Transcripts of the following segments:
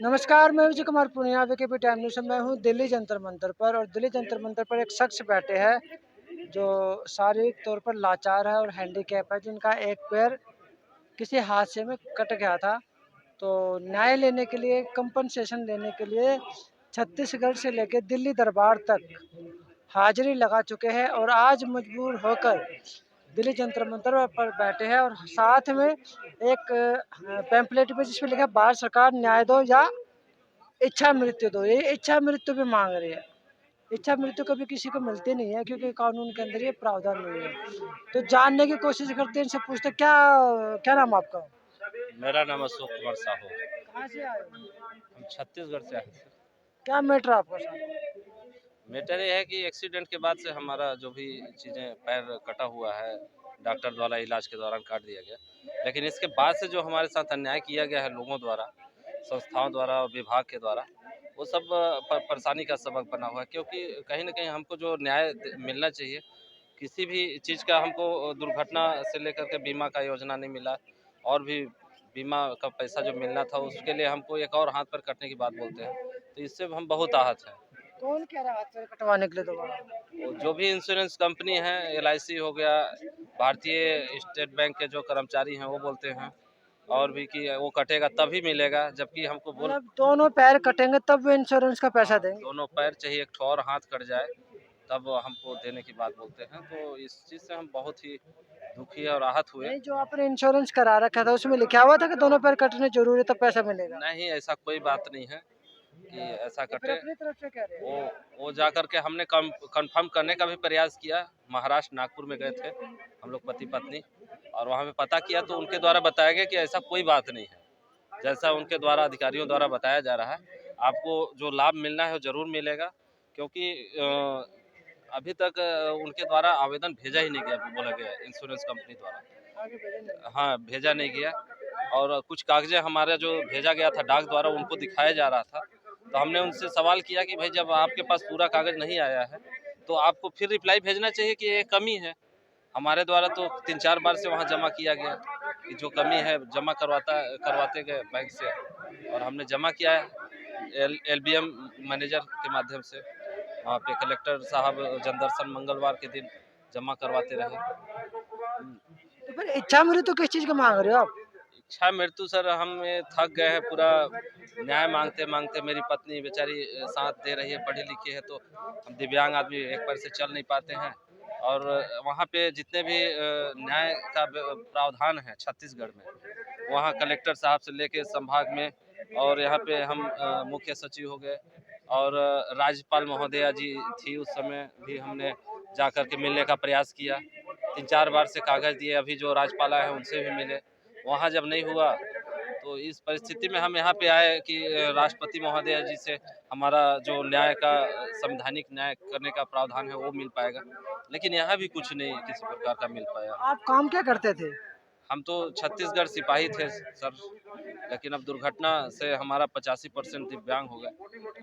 नमस्कार, मैं Vijay Kumar Poonia VKP time news से। मैं हूँ दिल्ली जंतर मंतर पर और दिल्ली जंतर मंतर पर एक शख्स बैठे हैं जो शारीरिक तौर पर लाचार है और हैंडीकैप है, जिनका एक पैर किसी हादसे में कट गया था। तो न्याय लेने के लिए, कंपनसेशन लेने के लिए छत्तीसगढ़ से लेकर दिल्ली दरबार तक हाजिरी लगा चुके हैं और आज मजबूर होकर दिल्ली जंतर मंतर पर बैठे हैं और साथ में एक पैम्पलेट पे जिसमें लिखा है भारत सरकार न्याय दो या इच्छा मृत्यु दो। ये इच्छा मृत्यु भी मांग रही है। इच्छा मृत्यु कभी किसी को मिलती नहीं है क्योंकि कानून के अंदर ये प्रावधान नहीं है। तो जानने की कोशिश करते हैं, इनसे पूछते हैं, क्या क्या नाम है आपका? मेरा नाम अशोक कुमार साहू। कहाँ से आए हो? हम छत्तीसगढ़ से आए सर। क्या मैटर है आपका साथ? मैटर ये है कि एक्सीडेंट के बाद से हमारा जो भी चीज़ें पैर कटा हुआ है, डॉक्टर द्वारा इलाज के दौरान काट दिया गया। लेकिन इसके बाद से जो हमारे साथ अन्याय किया गया है लोगों द्वारा, संस्थाओं द्वारा और विभाग के द्वारा, वो सब परेशानी का सबक बना हुआ है। क्योंकि कहीं न कहीं हमको जो न्याय मिलना चाहिए, किसी भी चीज़ का हमको दुर्घटना से लेकर के बीमा का योजना नहीं मिला, और भी बीमा का पैसा जो मिलना था उसके लिए हमको एक और हाथ पर कटने की बात बोलते हैं। तो इससे हम बहुत आहत हैं। कौन कह रहा है हाथ पैर कटवाने के लिए दोबारा? वो जो भी इंश्योरेंस कंपनी है, एलआईसी हो गया, भारतीय स्टेट बैंक के जो कर्मचारी हैं वो बोलते हैं, और भी कि वो कटेगा तभी मिलेगा, जबकि हमको मतलब दोनों पैर कटेंगे तब वो इंश्योरेंस का पैसा देंगे? दोनों पैर चाहिए, एक ठो और हाथ कट जाए तब हमको देने की बात बोलते हैं। तो इस चीज़ से हम बहुत ही दुखी और आहत हुए। नहीं, जो आपने इंश्योरेंस करा रखा था उसमें लिखा हुआ था कि दोनों पैर कटने जरूरी तब पैसा मिलेगा? नहीं, ऐसा कोई बात नहीं है कि ऐसा तो फिर कटे। अपनी तरफ से कह रहे वो हैं? वो जा कर के हमने कंफर्म करने का भी प्रयास किया। महाराष्ट्र नागपुर में गए थे हम लोग पति पत्नी, और वहाँ पे पता किया तो उनके द्वारा बताया गया कि ऐसा कोई बात नहीं है। जैसा उनके द्वारा, अधिकारियों द्वारा बताया जा रहा है, आपको जो लाभ मिलना है वो ज़रूर मिलेगा। क्योंकि अभी तक उनके द्वारा आवेदन भेजा ही नहीं गया, बोला गया इंश्योरेंस कंपनी द्वारा। आगे भेजेंगे। हाँ, भेजा नहीं गया। और कुछ कागज़ें हमारा जो भेजा गया था डाक द्वारा उनको दिखाया जा रहा था। तो हमने उनसे सवाल किया कि भाई, जब आपके पास पूरा कागज़ नहीं आया है, तो आपको फिर रिप्लाई भेजना चाहिए कि ये कमी है। हमारे द्वारा तो 3-4 बार से वहाँ जमा किया गया कि जो कमी है जमा करवाते गए बैंक से, और हमने जमा किया है एलबीएम मैनेजर के माध्यम से। वहाँ पे कलेक्टर साहब जनदर्शन मंगलवार के दिन जमा करवाते रहे। तो फिर इच्छा मृत्यु किस चीज का मांग रहे हो आप? इच्छा मृत्यु सर, हम थक गए हैं पूरा न्याय मांगते मांगते। मेरी पत्नी बेचारी साथ दे रही है, पढ़ी लिखी है, तो हम दिव्यांग आदमी एक पैर से चल नहीं पाते हैं। और वहाँ पे जितने भी न्याय का प्रावधान है छत्तीसगढ़ में, वहाँ कलेक्टर साहब से लेके संभाग में, और यहाँ पे हम मुख्य सचिव हो गए, और राज्यपाल महोदया जी थी उस समय भी, हमने जा कर के मिलने का प्रयास किया। 3-4 बार से कागज़ दिए, अभी जो राज्यपाल आए हैं उनसे भी मिले। वहाँ जब नहीं हुआ तो इस परिस्थिति में हम यहाँ पे आए कि राष्ट्रपति महोदया जी से हमारा जो न्याय का, संवैधानिक न्याय करने का प्रावधान है वो मिल पाएगा। लेकिन यहाँ भी कुछ नहीं किसी प्रकार का मिल पाया। आप काम क्या करते थे? हम तो छत्तीसगढ़ सिपाही थे सर, लेकिन अब दुर्घटना से हमारा 85% दिव्यांग हो गए।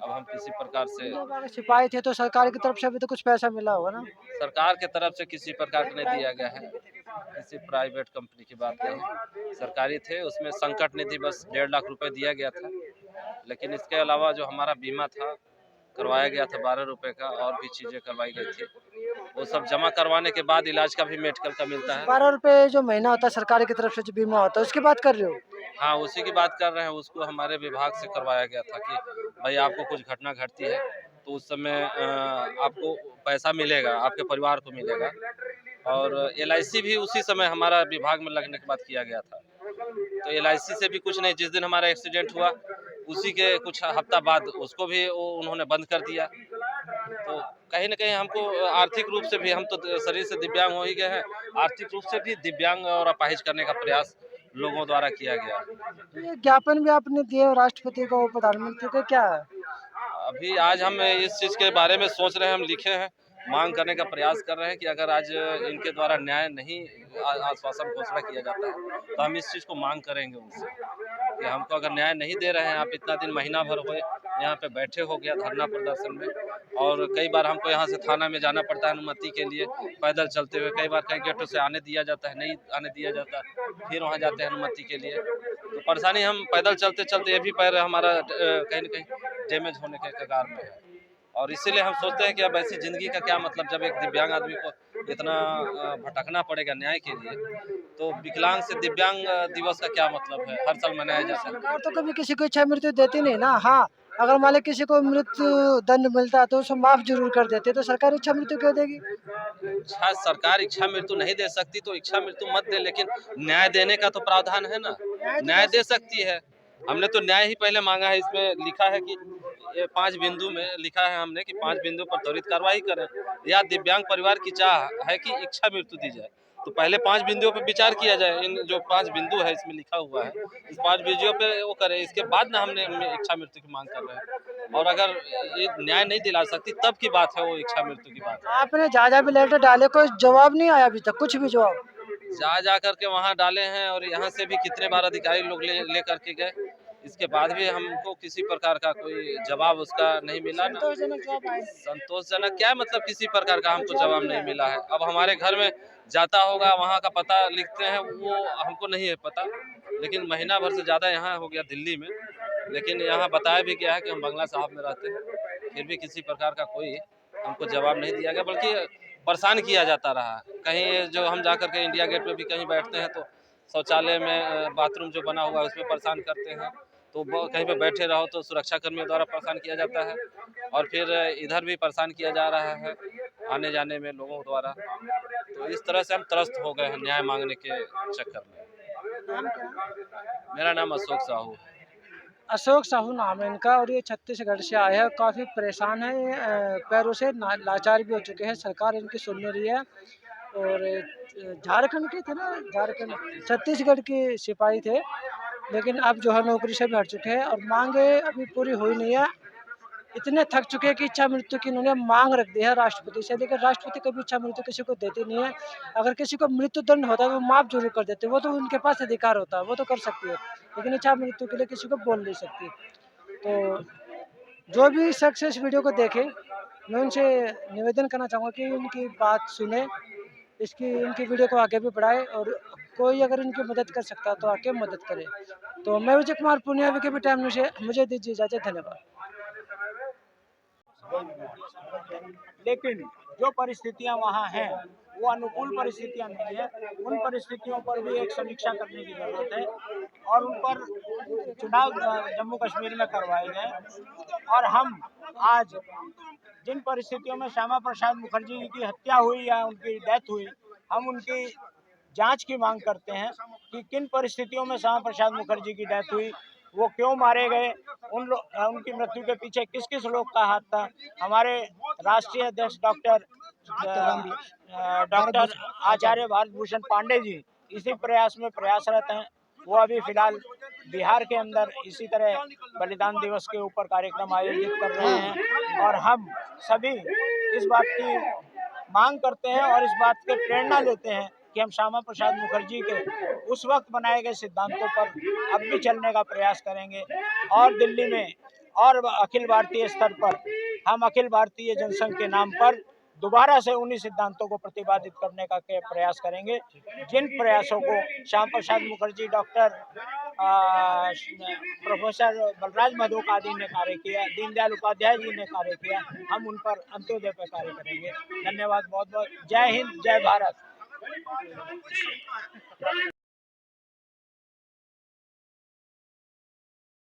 अब हम किसी प्रकार से, जब आप सिपाही थे तो सरकार की तरफ से भी तो कुछ पैसा मिला होगा ना? सरकार के तरफ से किसी प्रकार का नहीं दिया गया है। किसी प्राइवेट कंपनी की बात करें, सरकारी थे, उसमें संकट निधि बस 1.5 लाख रुपए दिया गया था। लेकिन इसके अलावा जो हमारा बीमा था, करवाया गया था 12 रुपए का, और भी चीज़ें करवाई गई थी। वो सब जमा करवाने के बाद इलाज का भी मेडिकल का मिलता है। 12 रुपए जो महीना होता है सरकार की तरफ से जो बीमा होता है उसकी बात कर रहे हो? हाँ, उसी की बात कर रहे हैं। उसको हमारे विभाग से करवाया गया था कि भाई, आपको कुछ घटना घटती है तो उस समय आपको पैसा मिलेगा, आपके परिवार को मिलेगा। और एलआईसी भी उसी समय हमारा विभाग में लगने के बाद किया गया था। तो एलआईसी से भी कुछ नहीं, जिस दिन हमारा एक्सीडेंट हुआ उसी के कुछ हफ्ता बाद उसको भी वो उन्होंने बंद कर दिया। तो कहीं न कहीं हमको आर्थिक रूप से भी, हम तो शरीर से दिव्यांग हो ही गए हैं, आर्थिक रूप से भी दिव्यांग और अपाहिज करने का प्रयास लोगों द्वारा किया गया। तो ये ज्ञापन भी आपने दिए हो राष्ट्रपति को, प्रधानमंत्री को, क्या है? अभी आज हम इस चीज़ के बारे में सोच रहे हैं, हम लिखे हैं, मांग करने का प्रयास कर रहे हैं कि अगर आज इनके द्वारा न्याय नहीं आश्वासन घोषणा किया जाता है तो हम इस चीज़ को मांग करेंगे उनसे कि हमको अगर न्याय नहीं दे रहे हैं, आप इतना दिन, महीना भर हुए यहाँ पे बैठे हो गया धरना प्रदर्शन में, और कई बार हमको यहाँ से थाना में जाना पड़ता है अनुमति के लिए, पैदल चलते हुए। कई बार कई गेटों से आने दिया जाता है, नहीं आने दिया जाता, फिर वहाँ जाते हैं अनुमति के लिए। तो परेशानी, हम पैदल चलते चलते ये भी पैर हमारा कहीं न कहीं डैमेज होने के कगार में है। और इसीलिए हम सोचते हैं कि अब ऐसी ज़िंदगी का क्या मतलब, जब एक दिव्यांग आदमी को इतना भटकना पड़ेगा न्याय के लिए, तो विकलांग से दिव्यांग दिवस का क्या मतलब है? हर साल मनाया जाता है। सरकार तो कभी किसी को इच्छा मृत्यु देती नहीं ना। हाँ, अगर मान लो किसी को मृत्यु दंड मिलता है तो उसको माफ़ ज़रूर कर देती है, तो सरकार इच्छा मृत्यु क्यों देगी? हाँ, सरकार इच्छा मृत्यु नहीं दे सकती तो इच्छा मृत्यु मत दे, लेकिन न्याय देने का तो प्रावधान है ना, न्याय तो न्याय दे दे सकती है। हमने तो न्याय ही पहले मांगा है, इसमें लिखा है कि ये 5 बिंदु में लिखा है हमने कि 5 बिंदु पर त्वरित कार्रवाई करें, या दिव्यांग परिवार की चाह है कि इच्छा मृत्यु दी जाए। तो पहले 5 बिंदुओं पे विचार किया जाए, इन जो 5 बिंदु है इसमें लिखा हुआ है, इस 5 बिंदुओं पे वो करें, इसके बाद ना हमने इच्छा मृत्यु की मांग कर रहे हैं। और अगर ये न्याय नहीं दिला सकती तब की बात है, वो इच्छा मृत्यु की बात है। आपने जहाँ-जहाँ भी लेटर डाले, कोई जवाब नहीं आया अभी तक, कुछ भी जवाब? जा करके वहाँ डाले हैं, और यहाँ से भी कितने बार अधिकारी लोग ले करके गए, इसके बाद भी हमको किसी प्रकार का कोई जवाब उसका नहीं मिला ना। संतोषजनक जवाब आए? संतोषजनक क्या मतलब, किसी प्रकार का हमको जवाब नहीं मिला है। अब हमारे घर में जाता होगा, वहाँ का पता लिखते हैं, वो हमको नहीं है पता, लेकिन महीना भर से ज़्यादा यहाँ हो गया दिल्ली में, लेकिन यहाँ बताया भी गया है कि हम बंगला साहब में रहते हैं, फिर भी किसी प्रकार का कोई हमको जवाब नहीं दिया गया, बल्कि परेशान किया जाता रहा। कहीं जो हम जा कर के इंडिया गेट पे भी कहीं बैठते हैं तो शौचालय में बाथरूम जो बना हुआ है उसमें परेशान करते हैं, तो कहीं पे बैठे रहो तो सुरक्षा कर्मियों द्वारा परेशान किया जाता है, और फिर इधर भी परेशान किया जा रहा है आने जाने में लोगों द्वारा। तो इस तरह से हम त्रस्त हो गए हैं न्याय मांगने के चक्कर में। नाम क्या? मेरा नाम अशोक साहू है। अशोक साहू नाम है इनका और ये छत्तीसगढ़ से आए हैं। काफ़ी परेशान हैं, ये पैरों से लाचार भी हो चुके हैं। सरकार इनकी सुन नहीं रही है। और झारखंड के थे ना, झारखंड छत्तीसगढ़ के सिपाही थे, लेकिन अब जो है नौकरी से भी हट चुके हैं और मांगे अभी पूरी हुई नहीं है। इतने थक चुके हैं कि इच्छा मृत्यु की इन्होंने मांग रख दी है राष्ट्रपति से, लेकिन राष्ट्रपति कभी इच्छा मृत्यु किसी को देते नहीं है। अगर किसी को मृत्यु दंड होता है वो माफ़ जरूर कर देते, वो तो उनके पास अधिकार होता है, वो तो कर सकती है, लेकिन इच्छा मृत्यु के लिए किसी को बोल नहीं सकती। तो जो भी शख्स इस वीडियो को देखे, मैं उनसे निवेदन करना चाहूँगा कि इनकी बात सुने, इनकी वीडियो को आगे भी बढ़ाए और कोई अगर इनकी मदद कर सकता है तो आके मदद करे। तो मैं Vijay Kumar Poonia, VKB time news से मुझे दीजिए इजाज़त। धन्यवाद। लेकिन जो परिस्थितियां वहाँ हैं वो अनुकूल परिस्थितियां नहीं है। उन परिस्थितियों पर भी एक समीक्षा करने की जरूरत है और उन पर चुनाव जम्मू कश्मीर में करवाए गए। और हम आज जिन परिस्थितियों में श्यामा प्रसाद मुखर्जी जी की हत्या हुई या उनकी डेथ हुई, हम उनकी जांच की मांग करते हैं कि किन परिस्थितियों में श्यामा प्रसाद मुखर्जी की डेथ हुई, वो क्यों मारे गए, उनकी मृत्यु के पीछे किस किस लोग का हाथ था। हमारे राष्ट्रीय अध्यक्ष डॉक्टर आचार्य भारत भूषण पांडे जी इसी प्रयास में प्रयासरत हैं। वो अभी फिलहाल बिहार के अंदर इसी तरह बलिदान दिवस के ऊपर कार्यक्रम आयोजित कर रहे हैं और हम सभी इस बात की मांग करते हैं और इस बात के प्रेरणा लेते हैं कि हम श्यामा प्रसाद मुखर्जी के उस वक्त बनाए गए सिद्धांतों पर अब भी चलने का प्रयास करेंगे और दिल्ली में और अखिल भारतीय स्तर पर हम अखिल भारतीय जनसंघ के नाम पर दोबारा से उन्हीं सिद्धांतों को प्रतिपादित करने का प्रयास करेंगे, जिन प्रयासों को श्यामा प्रसाद मुखर्जी, डॉक्टर प्रोफेसर बलराज मधोपाध्याय ने कार्य किया, दीनदयाल उपाध्याय जी ने कार्य किया, हम उन पर अंत्योदय पर कार्य करेंगे। धन्यवाद बहुत बहुत। जय हिंद, जय भारत।